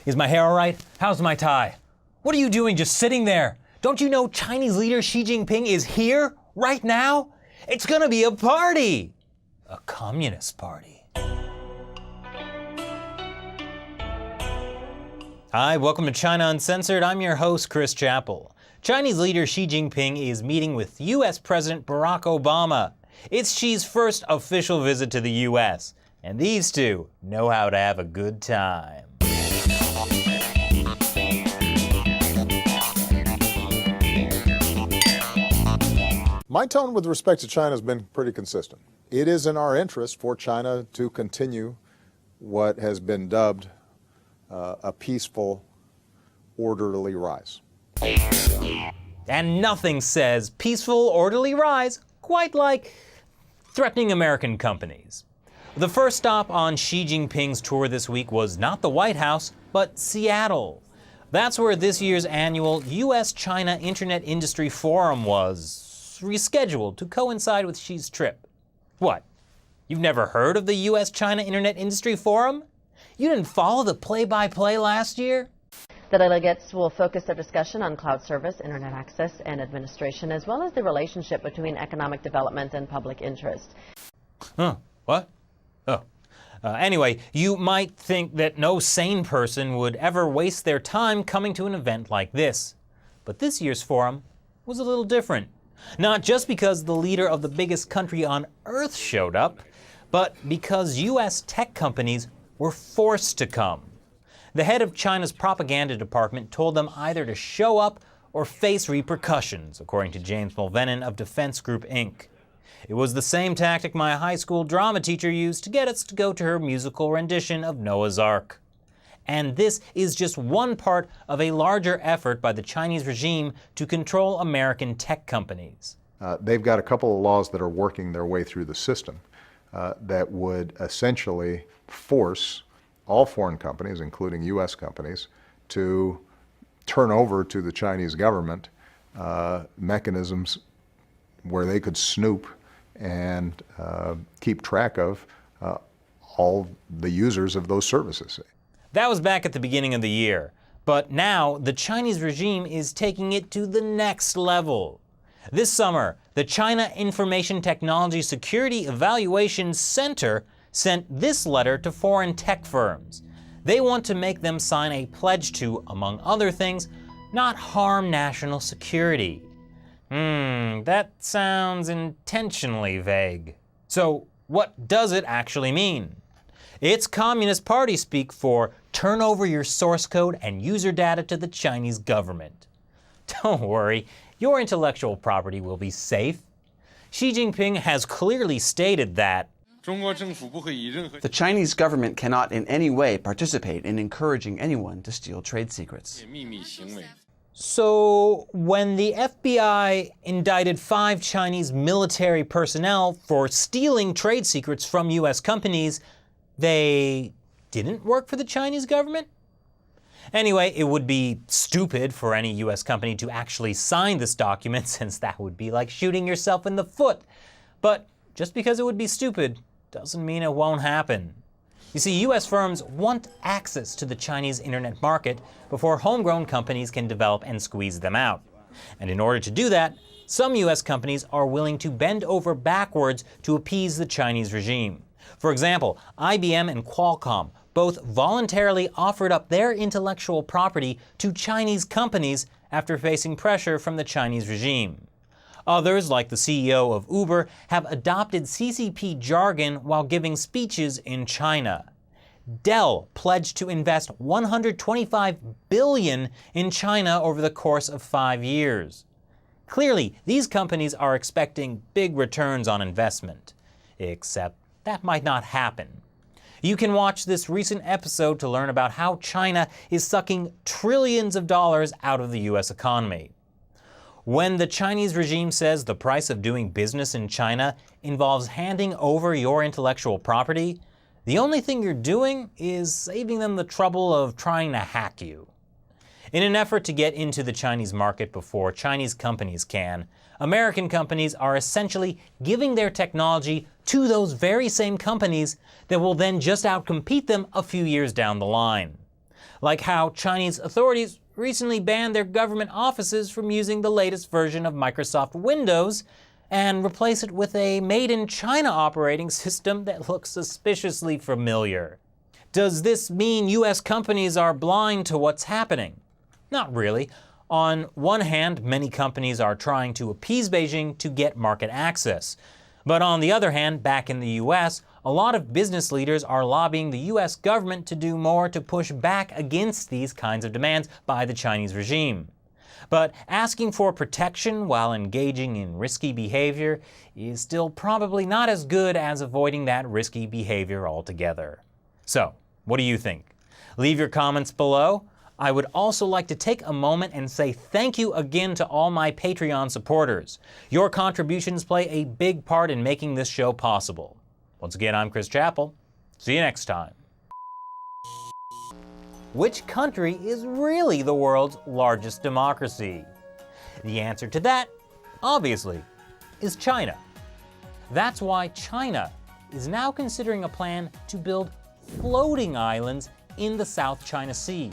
Is my hair all right? How's my tie? What are you doing just sitting there? Don't you know Chinese leader Xi Jinping is here right now? It's gonna be a party. A communist party. Hi, welcome to China Uncensored. I'm your host, Chris Chappell. Chinese leader Xi Jinping is meeting with US President Barack Obama. It's Xi's first official visit to the US, and these two know how to have a good time. My tone with respect to China has been pretty consistent. It is in our interest for China to continue what has been dubbed a peaceful, orderly rise. And nothing says peaceful, orderly rise quite like threatening American companies. The first stop on Xi Jinping's tour this week was not the White House, but Seattle. That's where this year's annual US-China Internet Industry Forum was rescheduled to coincide with Xi's trip. What? You've never heard of the US-China Internet Industry Forum? You didn't follow the play-by-play last year? The delegates will focus their discussion on cloud service, internet access, and administration, as well as the relationship between economic development and public interest. What? Anyway, you might think that no sane person would ever waste their time coming to an event like this. But this year's forum was a little different. Not just because the leader of the biggest country on earth showed up, but because US tech companies were forced to come. The head of China's propaganda department told them either to show up or face repercussions, according to James Mulvenon of Defense Group Inc. It was the same tactic my high school drama teacher used to get us to go to her musical rendition of Noah's Ark. And this is just one part of a larger effort by the Chinese regime to control American tech companies. They've got a couple of laws that are working their way through the system that would essentially force all foreign companies, including U.S. companies, to turn over to the Chinese government mechanisms where they could snoop and keep track of all the users of those services. That was back at the beginning of the year. But now, the Chinese regime is taking it to the next level. This summer, the China Information Technology Security Evaluation Center sent this letter to foreign tech firms. They want to make them sign a pledge to, among other things, not harm national security. That sounds intentionally vague. So, what does it actually mean? It's Communist Party speak for turn over your source code and user data to the Chinese government. Don't worry, your intellectual property will be safe. Xi Jinping has clearly stated that the Chinese government cannot in any way participate in encouraging anyone to steal trade secrets. So, when the FBI indicted 5 Chinese military personnel for stealing trade secrets from US companies, they didn't work for the Chinese government? Anyway, it would be stupid for any US company to actually sign this document, since that would be like shooting yourself in the foot. But just because it would be stupid doesn't mean it won't happen. You see, US firms want access to the Chinese internet market before homegrown companies can develop and squeeze them out. And in order to do that, some US companies are willing to bend over backwards to appease the Chinese regime. For example, IBM and Qualcomm both voluntarily offered up their intellectual property to Chinese companies after facing pressure from the Chinese regime. Others, like the CEO of Uber, have adopted CCP jargon while giving speeches in China. Dell pledged to invest $125 billion in China over the course of 5 years. Clearly, these companies are expecting big returns on investment. Except that might not happen. You can watch this recent episode to learn about how China is sucking trillions of dollars out of the US economy. When the Chinese regime says the price of doing business in China involves handing over your intellectual property, the only thing you're doing is saving them the trouble of trying to hack you. In an effort to get into the Chinese market before Chinese companies can, American companies are essentially giving their technology to those very same companies that will then just outcompete them a few years down the line. like how Chinese authorities recently banned their government offices from using the latest version of Microsoft Windows and replace it with a made-in-China operating system that looks suspiciously familiar. Does this mean US companies are blind to what's happening? Not really. On one hand, many companies are trying to appease Beijing to get market access. But on the other hand, back in the US, a lot of business leaders are lobbying the US government to do more to push back against these kinds of demands by the Chinese regime. But asking for protection while engaging in risky behavior is still probably not as good as avoiding that risky behavior altogether. So, what do you think? Leave your comments below. I would also like to take a moment and say thank you again to all my Patreon supporters. Your contributions play a big part in making this show possible. Once again, I'm Chris Chappell. See you next time. Which country is really the world's largest democracy? The answer to that, obviously, is China. That's why China is now considering a plan to build floating islands in the South China Sea.